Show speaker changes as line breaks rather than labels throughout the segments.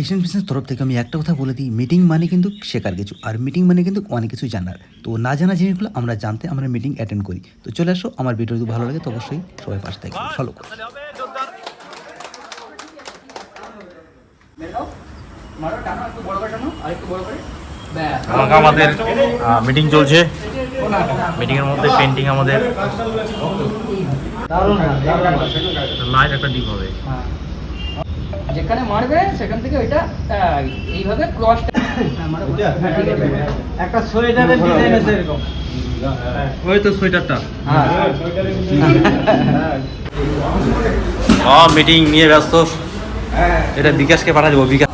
Asian business তরফ থেকে আমি একটা কথা বলে দিই, মিটিং মানে কিন্তু শেখার কিছু, আর মিটিং মানে কিন্তু অনেক কিছু জানার। তো না জানা জিনিসগুলো আমরা জানতে আমরা মিটিং অ্যাটেন্ড করি। তো চলে আসো, আমার ভিডিও যদি ভালো লাগে তো অবশ্যই সবাই পাশে থাকবে, ফলো করো।
আমাদের মিটিং চলছে, মিটিং এর মধ্যে পেন্টিং আমাদের লাইট একটা ডিপ হবে,
যেখানে মারবে সেখান থেকে ওইটা এইভাবে ক্রস
একটা সোয়েটারের ডিজাইন আছে এরকম,
ওই তো সোয়েটারটা। মিটিং নিয়ে ব্যস্ত, এটা বিকাশকে পাঠা দেবো। বিকাশ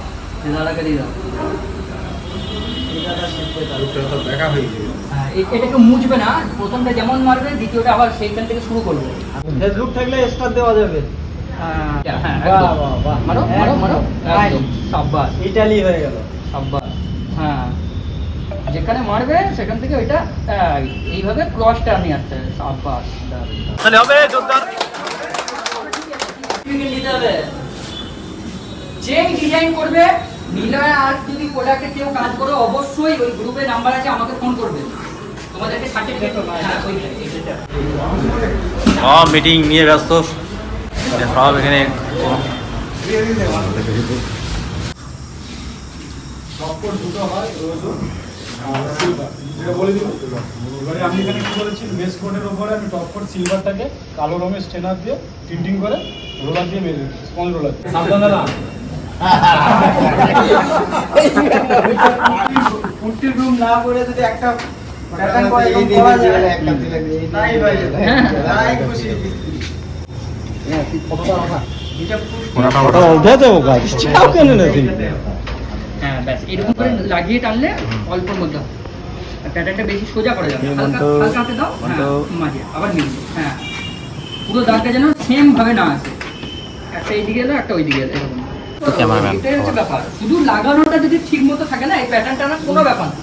এটাকে মুছবে না, প্রথমটা যেমন মারবে দ্বিতীয়টা আবার সেইখান থেকে শুরু করবে।
ফেসবুক থাকলে স্টার দেওয়া যাবে।
মারো মারো মারো, সাব্বাস,
ইটালি হয়ে গেল,
সাব্বাস। হ্যাঁ, যেখানে মারবে সেখান থেকে ওইটা এইভাবে ক্রসটা নিয়ে আসতে হবে। সাব্বাস,
তাহলে হবে জোরদার।
নিতে হবে, চেক ডিজাইন করবে। নিলয় আর যদি প্রোডাক্টে কেউ কাজ করো অবশ্যই ওই গ্রুপে নাম্বার আছে, আমাকে ফোন করবে, তোমাদেরকে সার্টিফিকেট।
মিটিং নিয়ে ব্যস্ত সব এখানে।
আমি এখানে কি বলেছি, বেস কোটের উপরে আমি টপ কোট সিলভারটাকে কালো রঙের স্টেনার দিয়ে টিন্টিং করে রোলার দিয়ে মেরে স্পঞ্জ রোলার
পুট্টির রুম না করে যদি একটা প্যাটার্ন করে এরকম করা যায়, একটা দিলে তাই ভাই তাই খুশি।
হ্যাঁ ব্যাস, এরকম করে লাগিয়ে টানলে অল্পর মধ্যে প্যাটার্নটা বেশি সোজা করা যাবে। হালকা হালকা হাতে দাও, মাঝে আবার মিলবে। হ্যাঁ, পুরো দাগটা যেন সেম ভাবে না আসে, একটা এইদিকে এলো একটা ওইদিকে এলো, এরকম। এটাই হচ্ছে ব্যাপার, শুধু লাগানোটা যদি ঠিক মতো থাকে না, এই প্যাটার্নটা না কোনো ব্যাপার না।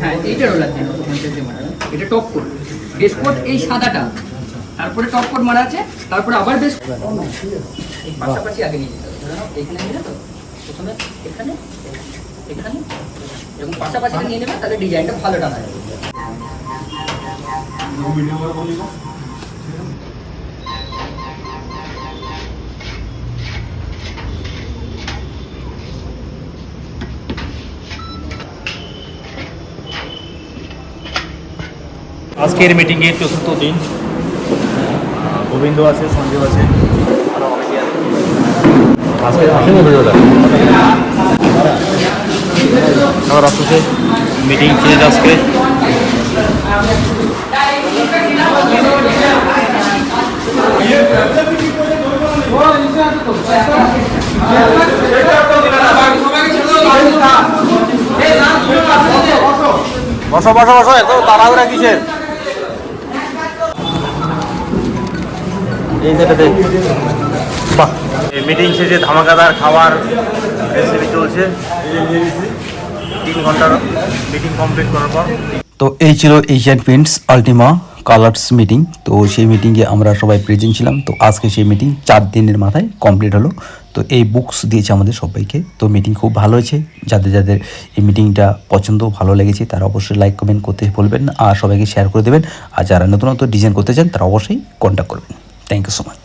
হ্যাঁ, এইটা রোলার দিন, এটা টপ কোট, বেস কোট এই সাদাটা, তারপরে টপ কোট মারা আছে, তারপরে আবার বেস এই পাশাপাশি আগে নিয়ে যেতে হবে। এইখানে নিয়ে তো প্রথমে এখানে এখানে এরকম পাশাপাশি নিয়ে নেবে, তাহলে ডিজাইনটা ভালো টানা যাবে।
আজকের মিটিংয়ের চতুর্থ দিন। গোবিন্দ আছে, সঞ্জীব আছে, আরো অনেকে আছে। আজকে আবার আসছে মিটিং চেঞ্জ আজকে। বসো বসো বসো, এত তাড়াহুড়া কিসের? এই যেটাতে বাহ, মিটিং শেষে ধামাকাদার খাবার রেসিপি চলছে। 3 ঘন্টার মিটিং কমপ্লিট করার পর
তো এই ছিল Asian Paints Ultima colours meeting. তো সেই মিটিংয়ে আমরা সবাই প্রেজেন্ট ছিলাম। তো আজকে সেই মিটিং 4 দিনের মাথায় কমপ্লিট হলো। তো এই বুকস দিয়েছে আমাদের সবাইকে। তো মিটিং খুব ভালো হয়েছে। যাদের যাদের এই মিটিংটা পছন্দ ভালো লেগেছে তারা অবশ্যই লাইক কমেন্ট করতে ভুলবেন না, আর সবাইকে শেয়ার করে দেবেন। আর যারা নতুন নতুন ডিজাইন করতে চান তারা অবশ্যই কন্ট্যাক্ট করবেন। Thank you so much.